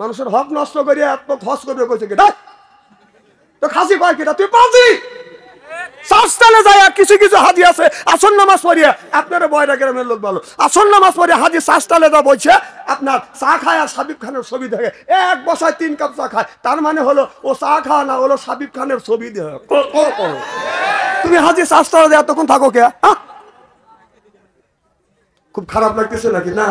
মানুষের হক নষ্ট করে এত খরচ করবে কইছে কি তো খাসি কয় কিটা তুই পাজি সাস্তালে যায় কিছু কিছু হাজি আছে আসন নামাজ পড়িয়া আপনারা বয়রা গ্রামের লোক ভালো আসন নামাজ পড়িয়া হাজি সাস্তালে যা বলছে আপনার চা খায় আর সাবিব খানের ছবি দেখে এক বসায় 3 কাপ চা খায় তার মানে হলো ও চা খাওয়া না হলো সাবিব খানের ছবি দেখে তুমি হাজি সাস্তালে দেয় তখন থাকো কে খুব খারাপ লাগতেছে নাকি না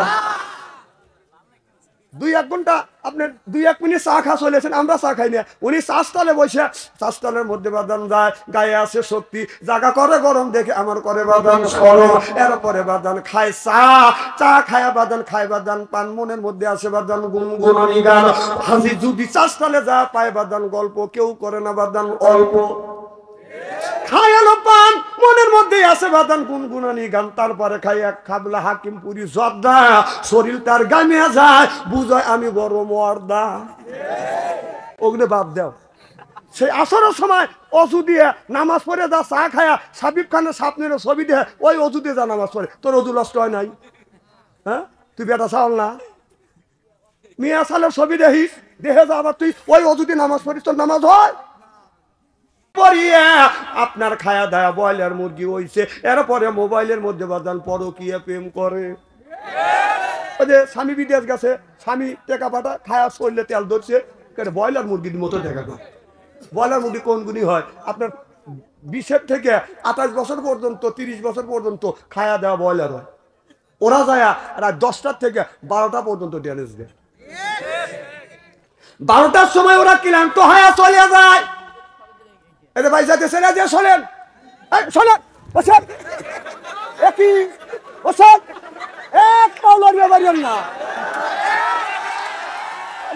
2-1 ঘন্টা আপনি 2-1 মিনিট চা খা চলেছেন আমরা চা খাই না উনি চাষতলে বসে চাষতলের মধ্যে বাদান যায় গায়ে আছে শক্তি জায়গা করে গরম দেখে আমার করে বাদান গরম এরপরে বাদান খায় চা খায়া বাদান খায় বাদান পান মনের মধ্যে আছে বাদান গুনগুনানি গান হাজি যদি চাষতলে যা পায় বাদান গল্প কেউ করে না বাদান অল্প খায়ালো পান মনের মধ্যে আছে বাদান গুনগুনানি গান তারপরে খাই এক খাবলা হাকিমপুরি জর্দা শরীর তার গামিয়া যায় বুঝায় আমি বড় মর্দা ওগুলো বাদ দাও সেই আসরের সময় অজু দিয়ে নামাজ পড়ে যা চা খায়া সাবিব খানের স্বপ্নের ছবি দিয়ে ওই অজু দিয়ে যা নামাজ পড়ে তোর অজু নষ্ট হয় নাই হ্যাঁ তুই বেটা চাল না মিয়া সালের ছবি দেখিস দেখে যা আবার তুই ওই অজু দিয়ে নামাজ পড়িস তোর নামাজ হয় আপনার খায়া দায়া ব্রয়লার মুরগি হইছে এরপরে মোবাইলের মধ্যে বাদান পরকীয়া প্রেম করে ওই যে স্বামী বিদেশ গেছে স্বামী টেকা পাটা খায়া শরীরে তেল ধরছে ব্রয়লার মুরগির মতো দেখা যায় ব্রয়লার মুরগি কোন গুণী হয় আপনার 20 থেকে 28 বছর পর্যন্ত 30 বছর পর্যন্ত খায়া দেওয়া ব্রয়লার হয় ওরা যায় রাত 10টা থেকে 12টা পর্যন্ত ড্যামেজ দেয় 12টার সময় ওরা ক্লান্ত হয়ে চলে যায় এতে ভাই যাতে ছেড়ে দিয়ে শোনেন শোনেন বসেন একই বসেন এক পাও লড়বে পারেন না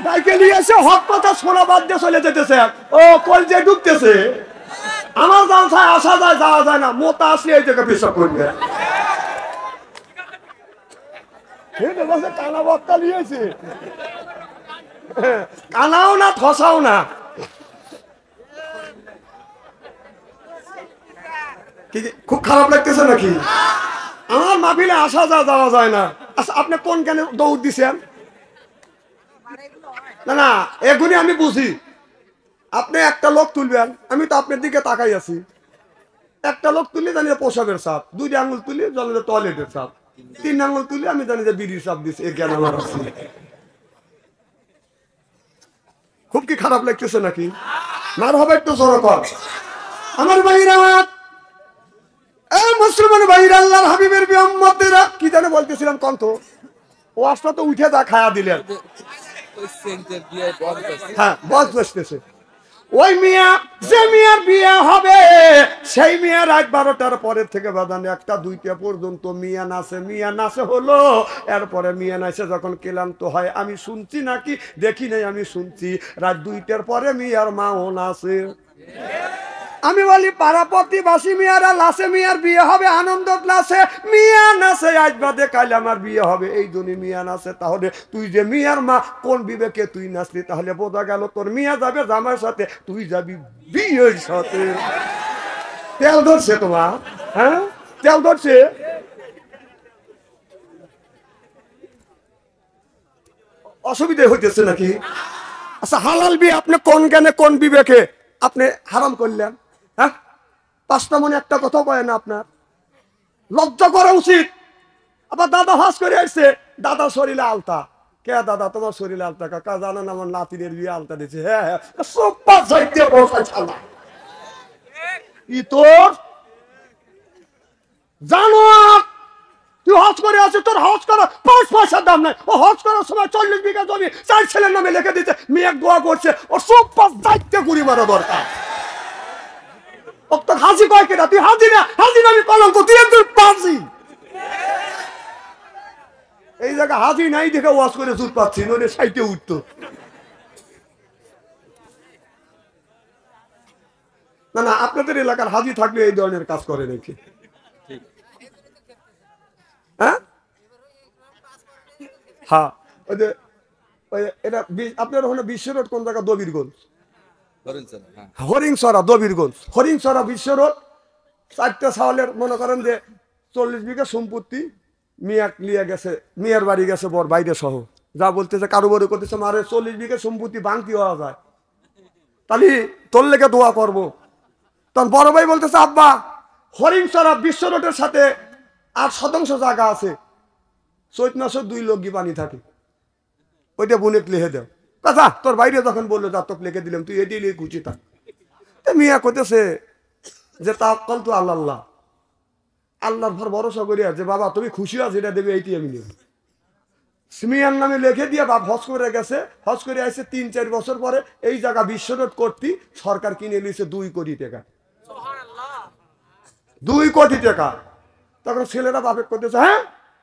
বাইকে নিয়ে এসে হক কথা শোনা বাদ দিয়ে চলে যেতেছে ও কলজে ডুবতেছে আমার জাল ছায় আসা যায় যাওয়া যায় না মোতা আসলে এই জায়গায় পেশাব করবে কানা বক্তা নিয়েছে কানাও না ঠসাও না খুব খারাপ লাগতেছে নাকি আমার মাহফিলে আসা যাওয়া যায় না আচ্ছা আপনি কোন কেন দৌড় দিছেন না না এগুলি আমি বুঝি আপনি একটা লোক তুলবেন আমি তো আপনার দিকে তাকাই আছি একটা লোক তুলি জানি পোশাকের সাপ 2 আঙুল তুলি জানি টয়লেটের সাপ 3 আঙুল তুলি আমি জানি যে বিড়ির সাপ দিচ্ছে এ জ্ঞান আমার আছে খুব কি খারাপ লাগতেছে নাকি মার হবে একটু জোর কর আমার ভাইরা মুসলমান ভাইরা আল্লাহর হাবিবের উম্মতেরা কি জানে বলতেছিলাম কোন তো ওয়াজটা তো উঠে যা খায়া দিলেন হ্যাঁ বস বসতেছে ওই মিয়া যে মিয়ার বিয়ে হবে সেই মিয়া রাত 12টার পরের থেকে বাদান 1টা 2টা পর্যন্ত মিয়া নাচে হলো এরপরে মিয়া নাচে যখন ক্লান্ত হয় আমি শুনছি নাকি দেখি নাই আমি শুনছি রাত 2টার পরে মিয়ার মাও নাচে আমি বলি পাড়াপতিবাসী মিয়ারা লাসে মিয়ার বিয়ে হবে আনন্দ নাচে মিয়া নাচে আজ বাদে কাল আমার বিয়ে হবে এই জন্য মিয়া নাচে তাহলে তুই যে মিয়ার মা কোন বিবেকে তুই নাচলি তাহলে বোঝা গেল তোর মিয়া যাবে জামার সাথে তুই যাবি বিয়ের সাথে তেল ধরছে তোমার হ্যাঁ তেল ধরছে অসুবিধা হইতেছে নাকি আচ্ছা হালাল বিয়ে আপনি কোন জ্ঞানে কোন বিবেকে আপনি হারাম করলেন হ্যাঁ 5টা মনে একটা কথা বলে না আপনার লজ্জা করা উচিত আবার দাদা হাস করে আসছে দাদা শরীরে আলতা কে দাদা তোমার শরীরে আলতা কাকা জানেন আমার নাতিনের বিয়ে আলতা দিচ্ছে হ্যাঁ হ্যাঁ সুপার সাইতে বসা ছালা ই তোর জানো তুই হজ করে আছিস তোর হজ করা 5 পয়সার দাম নাই ও হজ করার সময় 40 বিঘা জমি 4 ছেলের নামে লিখে দিচ্ছে মেয়ে দোয়া করছে ও সুপার দায়িত্বে ঘুরি মারা দরকার হাজি কয় কেটা তুই হাজি না আমি কলঙ্ক তুই একজন পাজি এই জায়গা হাজি নাই দেখে ওয়াজ করে জুত পাচ্ছি নইলে সাইতে উঠতো না না আপনাদের এলাকার হাজি থাকলে এই ধরনের কাজ করে নাকি হ্যাঁ হ্যাঁ ওই যে এটা আপনার ওখানে বিশ্ব রোড কোন জায়গা দবিরগঞ্জ হরিংছড়া দবিরগঞ্জ হরিংছড়া বিশ্ব রোড 4টা ছাওয়ালের মনে করেন যে 40 বিঘা সম্পত্তি মিয়া লিয়ে গেছে মিয়ার বাড়ি গেছে বর বাইরে সহ যা বলতেছে কারো বড় করতেছে মারে 40 বিঘা সম্পত্তি ভাঙতি হওয়া যায়, তাহলে তোর লেগে দোয়া করবো। তখন বড় ভাই বলতেছে আব্বা হরিণছড়া বিশ্ব রোডের সাথে 8 শতাংশ জায়গা আছে, চৈত মাসে 2 লোক গি পানি থাকে, ওইটা বোনেক লিখে দেও। কথা তোর বাইরে যখন বললো যা তোকে লিখে দিলাম, তুই এটি লিখে খুঁজি থাক। মিয়া করতেছে যে তাওয়াক্কাল তো আল্লাহ, আল্লাহর পর ভরসা করিয়া যে বাবা তুমি খুশি আছো এটা দেবে, এইটি আমি নেব। মিয়ার নামে লিখে দিয়ে বাপ হজ করে গেছে, হজ করে আসছে 3-4 বছর পরে এই জায়গা বিশ্ব রোড করতে সরকার কিনে নিয়েছে 2 কোটি টাকা, 2 কোটি টাকা। তখন ছেলেরা বাপে করতেছে হ্যাঁ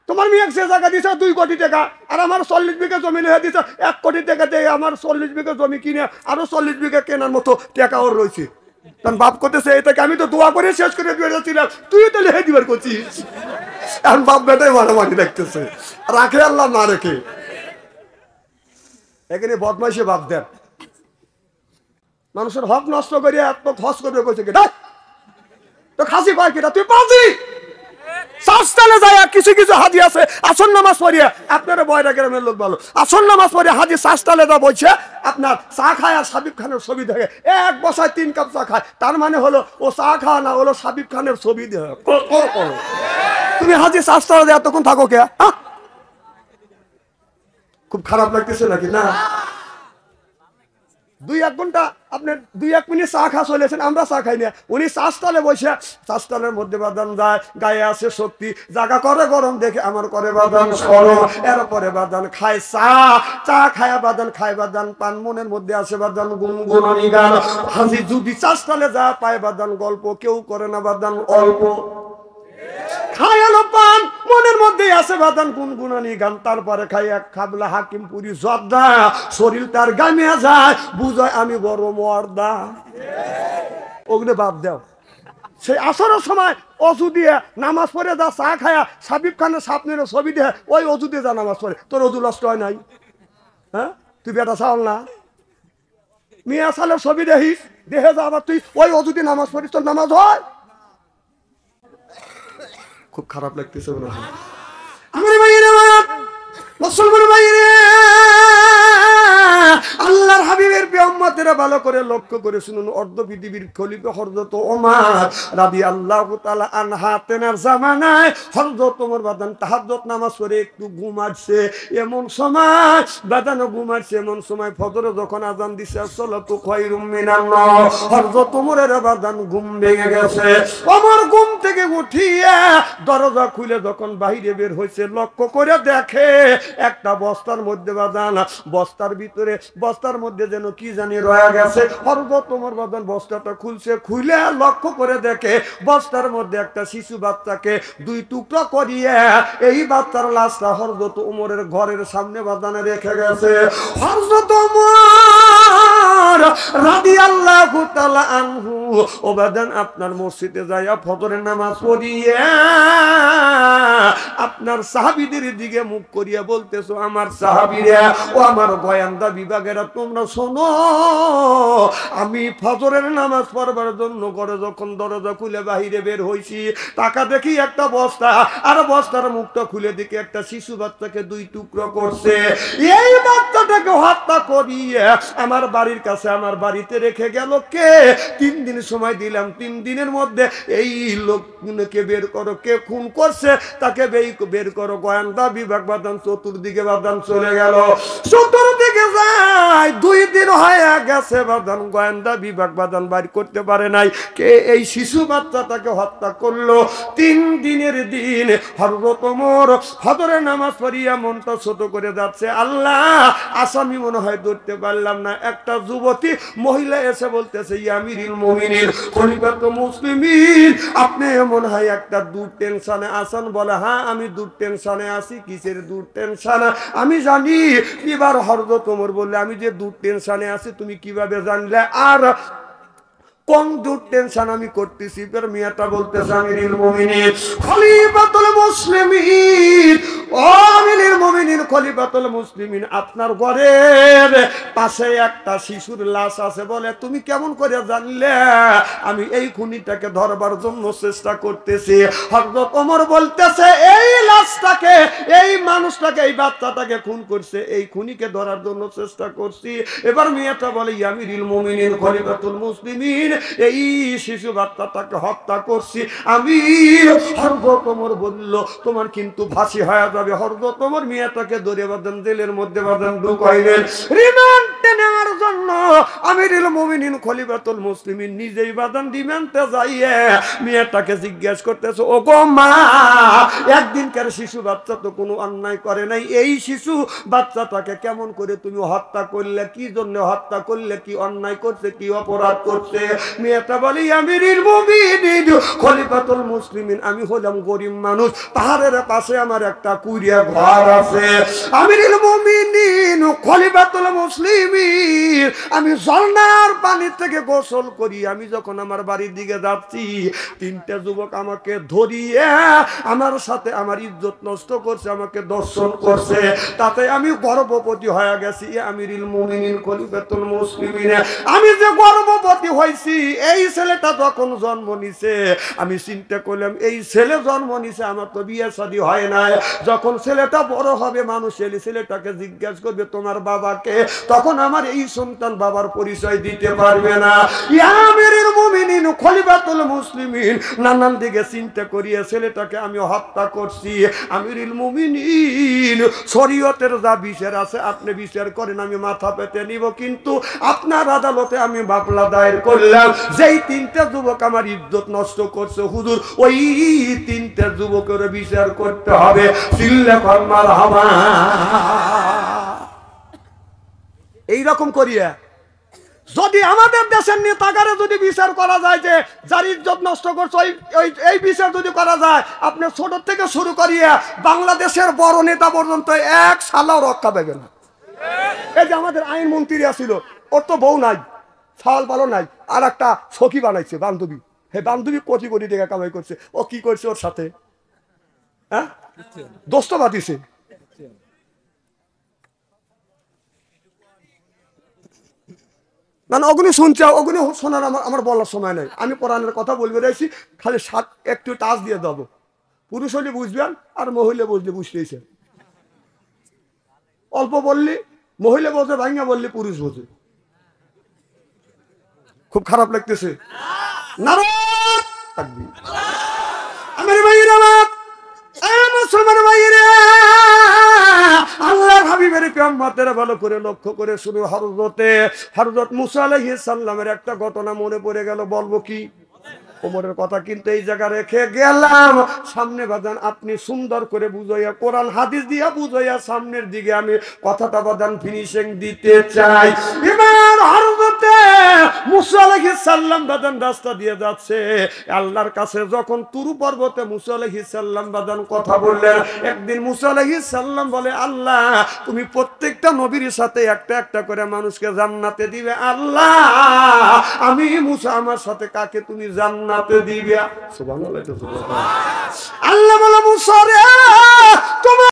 তোমার মেয়ে সে জায়গা দিছে 2 কোটি টাকা, আর আমার 40 বিঘা জমি লিখে দিছে 1 কোটি টাকা দিয়ে, আমার 40 বিঘা জমি কিনে আরো 40 বিঘা কেনার মতো টাকা ওর রয়েছে। তখন বাপ করতেছে এটাকে আমি তো দোয়া করে শেষ করে দিয়েছিলাম, তুই তো লিখে দিবার করছিস। এখন বাপ বেটাই মারামারি দেখতেছে, রাখে আল্লাহ না রেখে। এখানে বদমাইশে বাপ দেন, মানুষের হক নষ্ট করিয়া এত খস করবে কইছে কি তো খাসি কয় কিটা তুই পাজি সাস্তালে যায়। কিছু কিছু হাজি আছে আসন নামাজ পড়িয়া, আপনারা বয়রা গ্রামের লোক ভালো, আসন নামাজ পড়িয়া হাজি সাস্তালে যা বলছে আপনার চা খায় আর সাবিব খানের ছবি দেখে, 1 বসায় 3 কাপ চা খায়, তার মানে হলো ও চা খাওয়া না, হলো সাবিব খানের ছবি দেখে। তুমি হাজি সাস্তালে এতক্ষণ থাকো কে? খুব খারাপ লাগতেছে নাকি না? 2-1 ঘন্টা আপনার 2-1 মিনিট চা খা চলেছেন, আমরা চা খাই না। উনি চাষতলে বসে, চাষতলের মধ্যে বাদান যায়, গায়ে আছে শক্তি, জায়গা করে গরম দেখে আমার করে বাদান সরম, এরপরে বাদান খায় চা, চা খায়া বাদান খায় বাদান পান, মনের মধ্যে আছে বাদান গুনগুনানি গান। হাজি যদি চাষতলে যা পায় বাদান গল্প, কেউ করে না বাদান অল্প, খায়ালো পান মনের মধ্যে আছে বাদান গুনগুনানি গান। তারপরে খাই 1 খাবলা হাকিমপুরি জর্দা, শরীর তার গামিয়া যায়, বুঝায় আমি বড় মর্দা। ওগুলো বাদ দাও। সেই আসরের সময় অজু দিয়ে নামাজ পড়ে যা চা খায়া সাবিব খানের স্বপ্নের ছবি দিয়ে ওই অজু দিয়ে যা নামাজ পড়ে, তোর অজু নষ্ট হয় নাই? হ্যাঁ তুই বেটা চাল না, মিয়া সালের ছবি দেখিস, দেখে যা আবার তুই ওই অজু দিয়ে নামাজ পড়িস, তোর নামাজ হয়? খুব খারাপ লাগতেছে আমার ভাইয়েরা, মুসলমান ভাইয়েরা, আল্লাহর হাবিবের উম্মতেরা ভালো করে লক্ষ্য করে শুনুন। অর্ধ পৃথিবীর খলিফা হযরত ওমর রাদিয়াল্লাহু তাআলা আনহা তেনার জামানায় হযরত ওমর বাদান তাহাজ্জুদ নামাজ পড়ে একটু ঘুমাচ্ছে, এমন সময় বাদানও ঘুমাচ্ছে, এমন সময় ফজরে যখন আযান দিছে সালাতু খায়রুম মিনান নাওম, হযরত ওমরের বাদান ঘুম ভেঙে গেছে। ওমর ঘুম থেকে উঠিয়া দরজা খুলে যখন বাইরে বের হইছে, লক্ষ্য করে দেখে একটা বস্তার মধ্যে বাদান, বস্তার ভিতরে বস্তার মধ্যে যেন কি জানি রয়ে গেছে। হযরত ওমর বাদান বস্তাটা খুলছে, খুলে লক্ষ্য করে দেখে বস্তার মধ্যে একটা শিশু বাচ্চাকে 2 টুকরা করিয়ে এই বাচ্চার লাশটা হযরত ওমরের ঘরের সামনে বাদানে রেখে গেছে। হযরত ওমর রাদিয়াল্লাহু তাআলা আনহু ও বাদান আপনার মসজিদে যাইয়া ফজরের নামাজ পড়িয়া আপনার সাহাবীদের দিকে মুখ করিয়া বলতেছো, আমার সাহাবীরা ও আমার গোয়েন্দা বিভাগেরা তোমরা শোনো, আমি ফজরের নামাজ পড়বার জন্য ঘরে যখন দরজা খুলে বাহিরে বের হইছি, টাকা দেখি একটা বস্তা, আর বস্তার মুখটা খুলে দেখি একটা শিশু বাচ্চাকে 2 টুকরো করছে। এই বাচ্চাটাকে হত্যা করিয়ে আমার বাড়ির কাছে আমার বাড়িতে রেখে গেল কে? 3 দিন সময় দিলাম, 3 দিনের মধ্যে এই লোককে বের করো, কে খুন করছে তাকে বের করো। গোয়েন্দা বিভাগ বাদান চতুর্দিকে বাদান চলে গেল, চতুর্দিকে যায়, 2 দিন হয়ে গেছে বাদান গোয়েন্দা বিভাগ বাদান বাইর করতে পারে নাই কে এই শিশু বাচ্চাটাকে হত্যা করলো। 3 দিনের দিন হযরত ওমর ফজরের নামাজ পড়িয়া মনটা ছোট করে যাচ্ছে, আল্লাহ আসামি মনে হয় ধরতে পারলাম না। একটা যুবতী মহিলা এসে বলতেছে, ইয়া আমিরুল মুমিনিন খলিফাতুল মুসলিমিন, আপনি মনে হয় একটা দূর টেনশনে আছেন। বলে হ্যাঁ আমি দূর টেনশনে আছি। কিসের দূর টেনশন? আমি জানি। এবার হযরত ওমর বললে, আমি যে দূর টেনশনে আছি তুমি কিভাবে জানলে? আর কোন দূর টেনশন আমি করতেছি? মিয়াটা বলতেছে, আমিরুল মুমিনিন খলিফাতুল মুসলিমিন ও আমিরুল মুমিনিন খলিফাতুল মুসলিমিন, আপনার ঘরের পাশে একটা শিশুর লাশ আছে বলে তুমি কেমন করে জানলে? আমি এই খুনিটাকে ধরবার জন্য চেষ্টা করতেছি। হযরত ওমর বলতেছে এই লাশটাকে, এই মানুষটাকে, এই বাচ্চাটাকে খুন করছে, এই খুনিকে ধরার জন্য চেষ্টা করছি। এবার মেয়েটা বলে আমিরুল মুমিনিন খলিফাতুল মুসলিমিন, এই শিশু বাচ্চাটাকে হত্যা করছি আমি। হযরত ওমর বলল তোমার কিন্তু ফাঁসি হয়ে যাবে। হযরত ওমর মেয়েটাকে ধরে বাঁধেন, জেলের মধ্যে বাঁধেন, ঢুকাইলেন রিমান্ডে নেওয়ার জন্য। আমিরুল মুমিনিন খলিফাতুল মুসলিমিন নিজেই বাঁধেন রিমান্ডে যাইয়ে মেয়েটাকে জিজ্ঞেস করতেছে ও গো মা, একদিনকার শিশু বাচ্চা তো কোনো অন্যায় করে নাই, এই শিশু বাচ্চাটাকে কেমন করে তুমি হত্যা করলে? কি জন্য হত্যা করলে? কি অন্যায় করছে? কি অপরাধ করছে? মেয়েটা বলি আমিরুল মুমিনিন খলিফাতুল মুসলিমিন, আমি হলাম গরিব মানুষ, পাহাড়ের পাশে আমার একটা কুড়িয়া ঘর আছে। আমিরুল মুমিনিন খলিফাতুল মুসলিমিন, আমি ঝর্ণার পানি থেকে গোসল করি, আমি যখন আমার বাড়ির দিকে যাচ্ছি তিনটা যুবক আমাকে ধরিয়ে আমার সাথে আমার ইজ্জত নষ্ট করছে, আমাকে দর্শন করছে, তাতে আমি গর্ভবতী হয়ে গেছি। আমিরুল মুমিনিন খলিফাতুল মুসলিমিন, আমি যে গর্ভবতী হয়েছি, এই ছেলেটা যখন জন্ম নিছে আমি চিন্তা করলাম এই ছেলে জন্ম নিছে, আমার তো বিয়ে শাদী হয় নাই, যখন ছেলেটা বড় হবে মানুষ এলে ছেলেটাকে জিজ্ঞাসা করবে তোমার বাবাকে, তখন আমার এই সন্তান বাবার পরিচয় দিতে পারবে না। আমিরুল মুমিনিন খলিফাতুল মুসলিমিন নানান দিকে চিন্তা করিয়ে ছেলেটাকে আমি হত্যা করছি। আমিরুল মুমিনিন শরীয়তের যা বিচার আছে আপনি বিচার করেন, আমি মাথা পেতে নিব, কিন্তু আপনার আদালতে আমি মামলা দায়ের করলাম, যেই তিনটা যুবক আমার ইজ্জত নষ্ট করছে হুজুর, ওই তিনটা যুবকের বিচার করতে হবে। চিল্লা কর মারহাবা। এইরকম করিয়া যদি আমাদের দেশের নেতাগারে যদি বিচার করা যায় যে যার ইজ্জত নষ্ট করছে এই বিচার যদি করা যায়, আপনি ছোট থেকে শুরু করিয়া বাংলাদেশের বড় নেতা পর্যন্ত এক সালাও রক্ষা পাবে না। এই যে আমাদের আইনমন্ত্রী আসছিল, ওর তো বউ নাই, ছাল ভালো নাই, আর একটা সখী বানাইছে বান্ধবী, হে বান্ধবী কোটি কোটি টাকা কামাই করছে। ও কি করছে ওর সাথে? হ্যাঁ, দোস্ত বাতিছে। মানে অগুনি শুনছে, অগুনি শোনার আমার বলার সময় নেই, আমি কোরআনের কথা বলবে রয়েছি, খালি একটু টাচ দিয়ে দেবো। পুরুষ হলে বুঝবেন আর মহিলা বুঝলে বুঝতেইছে। অল্প বললি মহিলা বোঝে, ভাঙ্গা বললি পুরুষ বোঝে। খুব খারাপ লাগতেছে। আমার ভাইয়েরা, মুসলমান ভাইয়েরা, আল্লাহর হাবিবের কিয়ামতের ভালো করে লক্ষ্য করে শুরু। হযরত মুসা আলাইহিস সালামের একটা ঘটনা মনে পড়ে গেল, বলবো কি? ওমরের কথা কিন্তু এই জায়গা রেখে গেলাম, সামনে বাদান আপনি সুন্দর করে বুঝাইয়া কোরআন হাদিস দিয়া বুঝাইয়া সামনের দিকে আমি কথাটা বাদান ফিনিশিং দিতে চাই। এবার হযরত মুসা আলাইহিস সালাম বাদান রাস্তা দিয়ে যাচ্ছে আল্লাহর কাছে, যখন তুরু পর্বতে মুসা আলাইহিস সালাম বাদান কথা বললেন, একদিন মুসা আলাইহিস সালাম বলে আল্লাহ তুমি প্রত্যেকটা নবীর সাথে একটা একটা করে মানুষকে জান্নাতে দিবে, আল্লাহ আমি মুসা আমার সাথে কাকে তুমি জান্নাতে দিবে? সুবহানাল্লাহ। আল্লাহ বলে মুসা রে তোমার